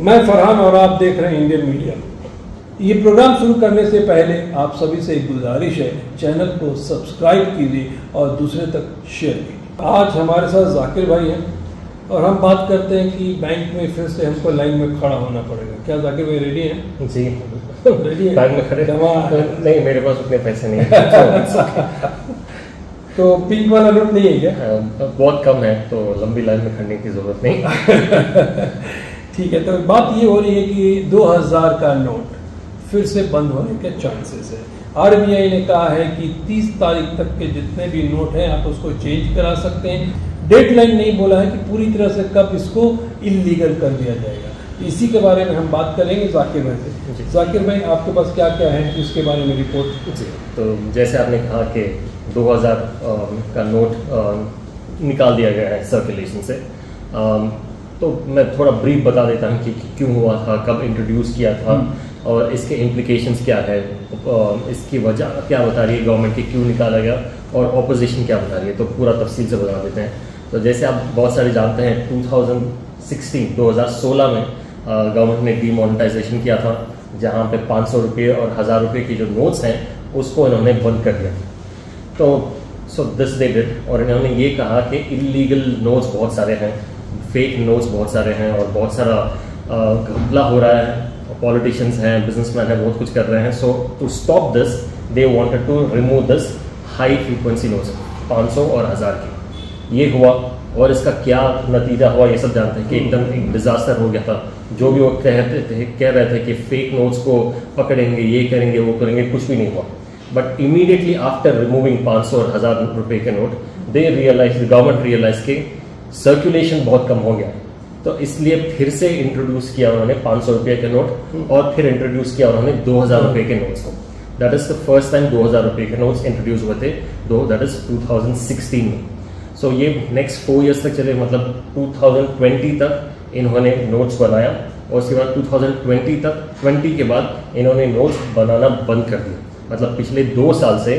मैं फरहान और आप देख रहे हैं इंडियन मीडिया। ये प्रोग्राम शुरू करने से पहले आप सभी से एक गुजारिश है, चैनल को सब्सक्राइब कीजिए और दूसरे तक शेयर कीजिए। आज हमारे साथ जाकिर भाई हैं और हम बात करते हैं कि बैंक में फिर से हमको लाइन में खड़ा होना पड़ेगा। क्या जाकिर भाई रेडी हैं? जी रेडी है। बैंक में खड़े नहीं, मेरे पास उतने पैसे नहीं है। तो पिंक वाला नोट नहीं है क्या? बहुत कम है, तो लंबी लाइन में खड़ने की जरूरत नहीं। ठीक है, तो बात ये हो रही है कि 2000 का नोट फिर से बंद होने के चांसेस है। आरबीआई ने कहा है कि 30 तारीख तक के जितने भी नोट हैं आप उसको चेंज करा सकते हैं। डेडलाइन नहीं बोला है कि पूरी तरह से कब इसको इलीगल कर दिया जाएगा। इसी के बारे में हम बात करेंगे जाकिर भाई से। जाकिर भाई, आपके पास क्या क्या है इसके बारे में रिपोर्ट? जी, तो जैसे आपने कहा कि 2000 का नोट निकाल दिया गया है सर्कुलेशन से, तो मैं थोड़ा ब्रीफ बता देता हूँ कि क्यों हुआ था, कब इंट्रोड्यूस किया था और इसके इम्प्लिकेशंस क्या है, इसकी वजह क्या बता रही है गवर्नमेंट की, क्यों निकाला गया और ऑपोजिशन क्या बता रही है, तो पूरा तफसील से बता देते हैं। तो जैसे आप बहुत सारे जानते हैं 2016 में गवर्नमेंट ने डीमोनेटाइजेशन किया था, जहाँ पे 500 रुपये और 1000 रुपये की जो नोट्स हैं उसको इन्होंने बंद कर दिया। तो सो दिस दे डिड, और इन्होंने ये कहा कि इलीगल नोट्स बहुत सारे हैं, फेक नोट्स बहुत सारे हैं और बहुत सारा घपला हो रहा है, पॉलिटिशियंस हैं, बिजनेसमैन हैं, बहुत कुछ कर रहे हैं। So to stop this they wanted to remove this high frequency notes 500 और 1000 की। ये हुआ और इसका क्या नतीजा हुआ ये सब जानते हैं कि एकदम एक डिजास्टर हो गया था। जो भी वो कह रहे थे कि फेक नोट्स को पकड़ेंगे, ये करेंगे, वो करेंगे, कुछ भी नहीं हुआ। बट इमीडिएटली आफ्टर रिमूविंग 500 और 1000 रुपये के नोट, दे रियलाइज, गवर्नमेंट रियलाइज के सर्कुलेशन बहुत कम हो गया, तो इसलिए फिर से इंट्रोड्यूस किया उन्होंने 500 रुपये के नोट और फिर इंट्रोड्यूस किया उन्होंने 2000 रुपये के नोट्स को। That is the first time 2000 रुपये के नोट्स इंट्रोड्यूस हुए थे, दैट इज 2016 में। सो ये नेक्स्ट 4 ईयर्स तक चले, मतलब 2020 तक इन्होंने नोट्स बनाया और उसके बाद 2020 के बाद इन्होंने नोट्स बनाना बंद कर दिया। मतलब पिछले 2 साल से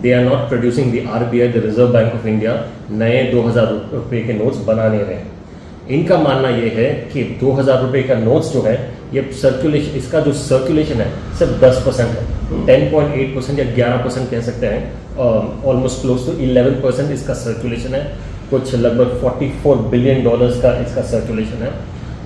they are not producing, the RBI, the Reserve Bank of India, नए 2000 रुपये के नोट्स बना नहीं रहे। इनका मानना ये है कि 2000 रुपये का नोट्स जो है, ये सर्कुलेशन, इसका जो सर्कुलेशन है सिर्फ 10% है, 10.8% या 11% कह सकते हैं, ऑलमोस्ट क्लोज टू 11% इसका सर्कुलेशन है। कुछ लगभग $44 बिलियन का इसका सर्कुलेशन है,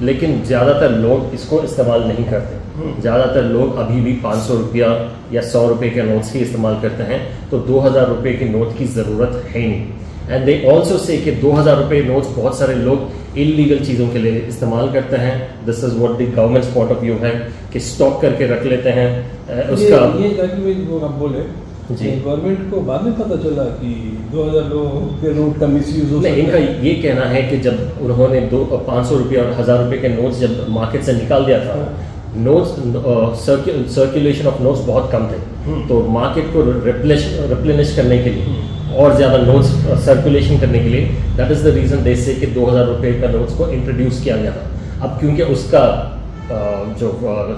लेकिन ज़्यादातर लोग इसको इस्तेमाल नहीं करते। ज़्यादातर लोग अभी भी 500 रुपया या 100 रुपये के नोट्स ही इस्तेमाल करते हैं, तो 2000 रुपये के नोट की ज़रूरत है ही नहीं। एंड दे ऑल्सो से कि 2000 रुपये नोट्स बहुत सारे लोग इलीगल चीज़ों के लिए इस्तेमाल करते हैं। This is what the governments point of view है कि स्टॉक करके रख लेते हैं उसका। ये जो आप बोले जी, गवर्नमेंट को बाद में पता चला कि 2000 के नोट का मिसयूज हो सकता है। इनका ये कहना है कि जब उन्होंने 500 रुपये और 1000 रुपये के नोट्स जब मार्केट से निकाल दिया था, नोट्स सर्कुलेशन ऑफ नोट्स बहुत कम थे, तो मार्केट को रिप्लेनिश करने के लिए और ज़्यादा नोट्स सर्कुलेशन करने के लिए, दैट इज द रीजन दे से कि 2000 रुपये का नोट्स को इंट्रोड्यूस किया गया था। अब क्योंकि उसका जो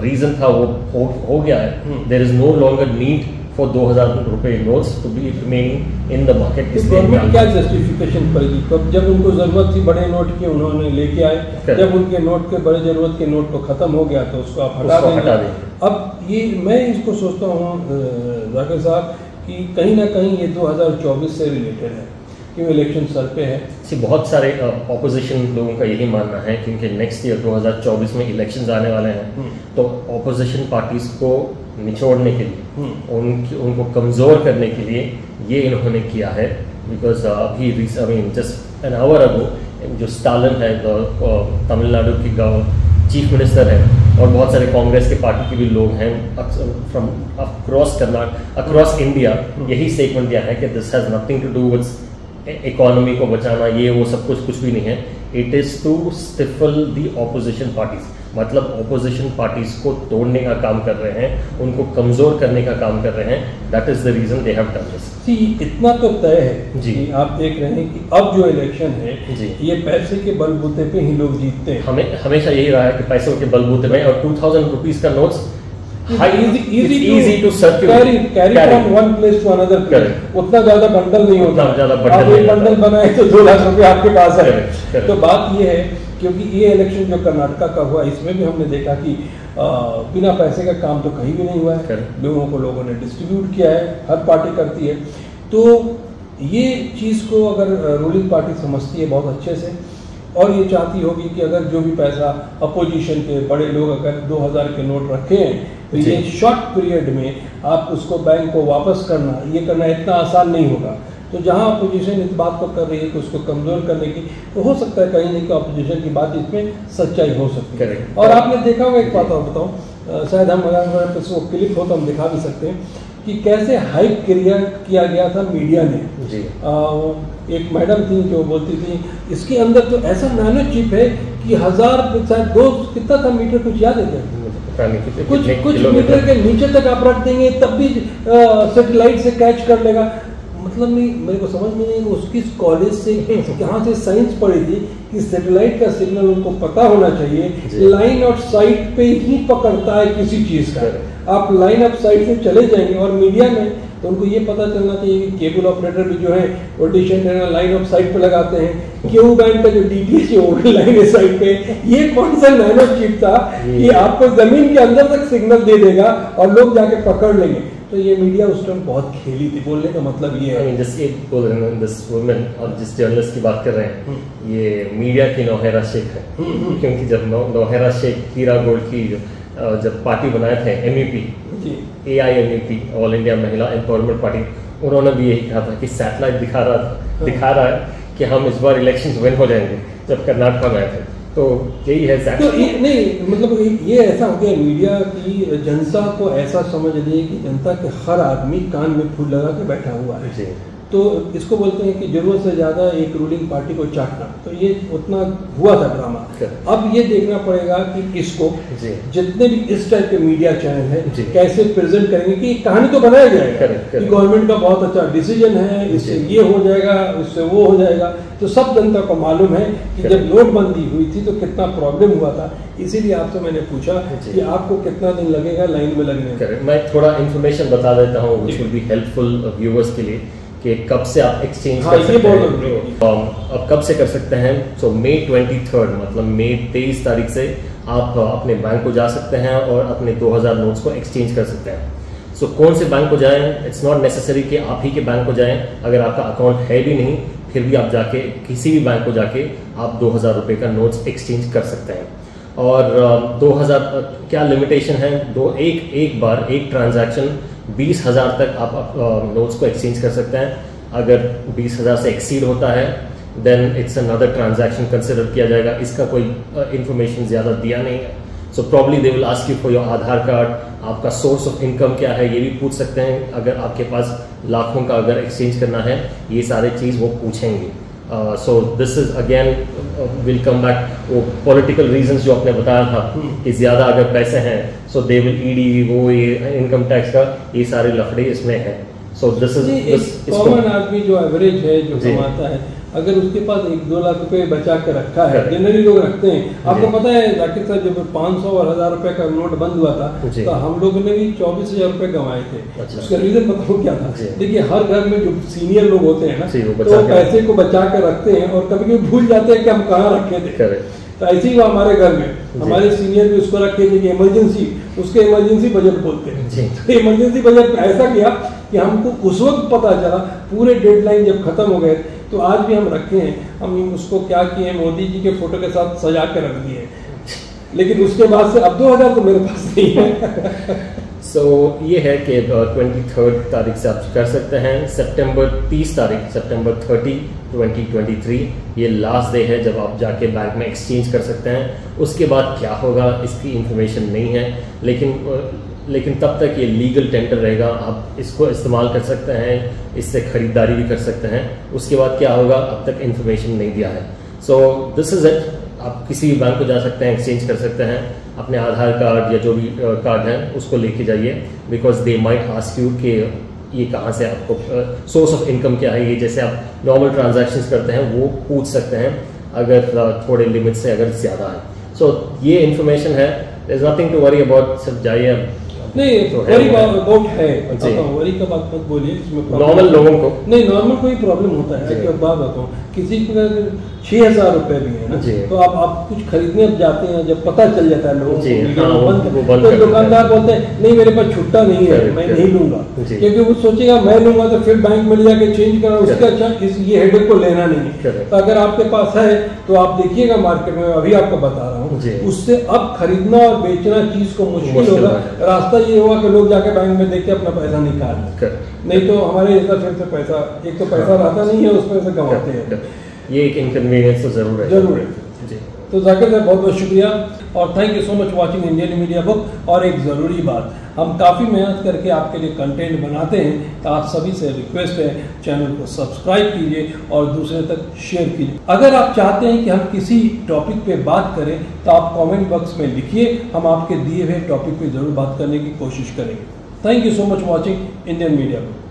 रीजन था वो हो गया है, there is no longer need for 2000 रुपये notes to be remaining in the market. Government क्या जस्टिफिकेशन करेगी? कब जब उनको जरूरत थी बड़े नोट की, उन्होंने लेके आए, जब उनके नोट के बड़े जरूरत के नोट को खत्म हो गया तो उसको आप हटा दें। अब ये मैं इसको सोचता हूँ जाकिर साहब कि कहीं ना कहीं ये 2024 से रिलेटेड है, क्यों इलेक्शन सर पे है। बहुत सारे ऑपोजिशन लोगों का यही मानना है क्योंकि नेक्स्ट ईयर 2024 में इलेक्शंस आने वाले हैं, तो ऑपोजिशन पार्टीज को निचोड़ने के लिए, उनको कमज़ोर करने के लिए ये इन्होंने किया है। बिकॉज अभी जस्ट एन आवर अगो जो स्टालिन है, तमिलनाडु की चीफ मिनिस्टर है, और बहुत सारे कांग्रेस के पार्टी के भी लोग हैं फ्रॉम अक्रॉस इंडिया, यही स्टेटमेंट दिया है कि this has nothing to do with economy को बचाना, ये वो सब कुछ भी नहीं है। It is to stifle the opposition parties, मतलब ऑपोजिशन पार्टीज को तोड़ने का काम कर रहे हैं, उनको कमज़ोर करने का काम कर रहे हैं। That is the reason they have done this. इतना तो तय है जी, आप देख रहे हैं कि अब जो इलेक्शन है जी, ये पैसे के बलबूते पे ही लोग जीतते हैं। हमेशा यही रहा है कि पैसों के बलबूते में, और 2000 रुपीज़ का notes easy to circulate, carry from one place to another place. उतना ज्यादा बंडल नहीं होता, आप एक बंडल बनाए तो 2 लाख रुपए आपके पास है। तो बात ये है, क्योंकि ये इलेक्शन जो कर्नाटका का हुआ, इसमें भी हमने देखा कि बिना पैसे का काम तो कहीं भी नहीं हुआ है, लोगों को लोगों ने डिस्ट्रीब्यूट किया है, हर पार्टी करती है। तो ये चीज़ को अगर रूलिंग पार्टी समझती है बहुत अच्छे से, और ये चाहती होगी कि अगर जो भी पैसा अपोजिशन के बड़े लोग अगर 2000 के नोट रखे हैं, तो ये शॉर्ट पीरियड में आप उसको बैंक को वापस करना, ये करना इतना आसान नहीं होगा। तो जहां अपोजिशन इस बात को कर रही है कि उसको कमज़ोर करने की, तो हो सकता है कहीं नहीं कि अपोजिशन की बात इसमें सच्चाई हो सकती है। और आपने देखा होगा, एक बात और बताऊँ, शायद हम अगर वो क्लिप हो तो हम दिखा भी सकते हैं कि कैसे हाइप किया गया था मीडिया ने। एक मैडम थी जो बोलती थी इसके अंदर तो ऐसा नैनो चिप है कि 1000 कितना था मीटर, कुछ याद है क्या? कुछ मीटर के नीचे तक आप रख देंगे तब भी सैटेलाइट से कैच कर लेगा। मतलब नहीं, मेरे को समझ में नहीं उसकी कॉलेज से कहाँ से साइंस पढ़ी थी कि सैटेलाइट का सिग्नल उनको पता होना चाहिए, लाइन ऑफ साइट पे ही पकड़ता है किसी चीज़ का। आप लाइन ऑफ साइट से चले जाएंगे, और मीडिया में तो उनको ये पता चलना चाहिए कि केबल ऑपरेटर भी जो है वो dish antenna line of site पे लगाते हैं, क्यू बैंड का जो डीटीएच है वो लाइन ऑफ साइट पे। ये कौन सा नैनो चिप था कि आपको जमीन के अंदर तक सिग्नल दे देगा और लोग जाके पकड़ लेंगे। तो ये मीडिया उस टाइम बहुत खेली थी। बोलने का मतलब ये है, दिस वुमेन और जिस जर्नलिस्ट की बात कर रहे हैं, ये मीडिया की नौहरा शेख है। क्योंकि जब नौहरा शेख हीरा गोल्ड की जब पार्टी बनाए थे MEP, AIMEP, ऑल इंडिया महिला एम्पावरमेंट पार्टी, उन्होंने भी यही कहा था कि सैटेलाइट दिखा रहा है कि हम इस बार इलेक्शंस विन हो जाएंगे, जब कर्नाटका में आए थे। तो यही है तो नहीं, मतलब ये ऐसा हो गया, मीडिया की जनता को ऐसा समझ रही है कि जनता के हर आदमी कान में फूल लगा के बैठा हुआ है। तो इसको बोलते हैं कि जरूरत से ज़्यादा एक रूलिंग पार्टी को चाटना। तो ये उतना हुआ था ड्रामा। अब ये देखना पड़ेगा कि इसको जितने भी इस टाइप के मीडिया चैनल है कैसे प्रेजेंट करेंगे कि कहानी तो बनाया जाएगा कि गवर्नमेंट का बहुत अच्छा डिसीजन है, इससे ये हो जाएगा, इससे वो हो जाएगा। तो सब जनता को मालूम है कि जब नोटबंदी हुई थी तो कितना प्रॉब्लम हुआ था। इसीलिए आपसे मैंने पूछा कि आपको कितना दिन लगेगा लाइन में लगने में। मैं थोड़ा इन्फॉर्मेशन बता देता हूँ which will be helpful viewers के लिए कि कब से आप एक्सचेंज कर सकते हैं। अब कब से कर सकते हैं? सो May 23, मतलब मई 23 तारीख से आप अपने बैंक को जा सकते हैं और अपने 2000 नोट्स को एक्सचेंज कर सकते हैं। सो कौन से बैंक को जाएं? इट्स नॉट नेसेसरी कि आप ही के बैंक को जाएं। अगर आपका अकाउंट है भी नहीं, फिर भी आप जाके किसी भी बैंक को जाके आप 2000 रुपये का नोट्स एक्सचेंज कर सकते हैं। और 2000 क्या लिमिटेशन है? एक बार एक ट्रांजैक्शन 20,000 तक आप नोट्स को एक्सचेंज कर सकते हैं। अगर 20,000 से एक्सीड होता है then it's another transaction consider किया जाएगा। इसका कोई इंफॉर्मेशन ज़्यादा दिया नहीं है। So probably they will ask you for your Aadhaar card, आपका सोर्स ऑफ इनकम क्या है ये भी पूछ सकते हैं। अगर आपके पास लाखों का अगर एक्सचेंज करना है, ये सारे चीज़ वो पूछेंगे। So this is again will come back वो पॉलिटिकल रीजंस जो आपने बताया था कि ज़्यादा अगर पैसे हैं सो दे विल ED वो ये इनकम टैक्स का ये सारे लफड़े इसमें हैं। सो दिस इज कॉमन आदमी जो एवरेज है जो कमाता है, अगर उसके पास 1-2 लाख रुपए बचा के रखा है, जनरली लोग रखते हैं। आपको पता है जाकिर साहब, जब 500 और 1000 रुपए का नोट बंद हुआ था तो हम लोगों ने भी 24,000 रुपए कमाए थे। उसका रीजन बताओ क्या था? देखिए, हर घर में जो सीनियर लोग होते हैं ना, तो पैसे को बचा के रखते हैं और कभी कभी भूल जाते हैं कि हम कहाँ रखे थे। तो ऐसे ही हुआ हमारे घर में, हमारे सीनियर भी उसको रखे थे कि इमरजेंसी, उसके इमरजेंसी बजट बोलते हैं। तो इमरजेंसी बजट ऐसा किया कि हमको उस वक्त पता चला, पूरे डेडलाइन जब खत्म हो गए, तो आज भी हम रखे हैं। हम उसको क्या किए, मोदी जी के फोटो के साथ सजा के रख दिए। लेकिन उसके बाद से अब 2000 तो मेरे पास नहीं है। सो ये है कि 23 तारीख से आप कर सकते हैं। सितंबर 30 तारीख, सितंबर 30, 2023 ये लास्ट डे है जब आप जाके बैंक में एक्सचेंज कर सकते हैं। उसके बाद क्या होगा इसकी इंफॉर्मेशन नहीं है, लेकिन तब तक ये लीगल टेंडर रहेगा। आप इसको इस्तेमाल कर सकते हैं, इससे ख़रीदारी भी कर सकते हैं। उसके बाद क्या होगा अब तक इन्फॉर्मेशन नहीं दिया है। So this is it. आप किसी भी बैंक को जा सकते हैं, एक्सचेंज कर सकते हैं। अपने आधार कार्ड या जो भी कार्ड है उसको लेके जाइए, because they might ask you कि ये कहाँ से आपको सोर्स ऑफ इनकम क्या है। ये जैसे आप नॉर्मल ट्रांजैक्शंस करते हैं वो पूछ सकते हैं अगर थोड़े लिमिट से अगर ज़्यादा है। सो ये इन्फॉर्मेशन है, there is nothing to worry about. सब जाइए नहीं तो वरी अबाउट है, जी। वरी का बात मत बोलिए, इसमें नॉर्मल लोगों को नहीं, नॉर्मल कोई प्रॉब्लम होता है जी। कि बात बताऊँ, किसी को 6,000 रुपए भी है ना, जी। तो आप कुछ खरीदने अब जाते हैं, जब पता चल जाता है लोगों को जी, मीडिया हाँ, में वो बंद बंद तो कर देता दुकानदार है। बोलते हैं नहीं मेरे पास छुट्टा नहीं है, मैं नहीं लूंगा, जी। क्योंकि वो सोचेगा मैं लूंगा तो फिर बैंक में ले जाके चेंज करना, उसका अच्छा ये हेडेक को लेना नहीं है। Correct। तो अगर आपके पास है तो आप देखिएगा मार्केट में, अभी आपको बता रहा जी। हूँ, उससे अब खरीदना और बेचना चीज को मुश्किल मुश्किल होगा। हो जाएगा। रास्ता ये होगा कि लोग जाके बैंक में देके अपना पैसा निकाल लें। Correct। नहीं तो हमारे जैसा फिर से पैसा, एक तो पैसा रहता नहीं है, उसमें से गंवाते हैं। ये एक इनकन्वीनियंस तो जरूर है। जरूर है। जी। तो जाकिर साहब बहुत बहुत शुक्रिया और thank you so much watching Indian media book. और एक ज़रूरी बात, हम काफ़ी मेहनत करके आपके लिए कंटेंट बनाते हैं, तो आप सभी से रिक्वेस्ट है चैनल को सब्सक्राइब कीजिए और दूसरे तक शेयर कीजिए। अगर आप चाहते हैं कि हम किसी टॉपिक पे बात करें तो आप कमेंट बॉक्स में लिखिए, हम आपके दिए हुए टॉपिक पे ज़रूर बात करने की कोशिश करेंगे। Thank you so much watching Indian media book.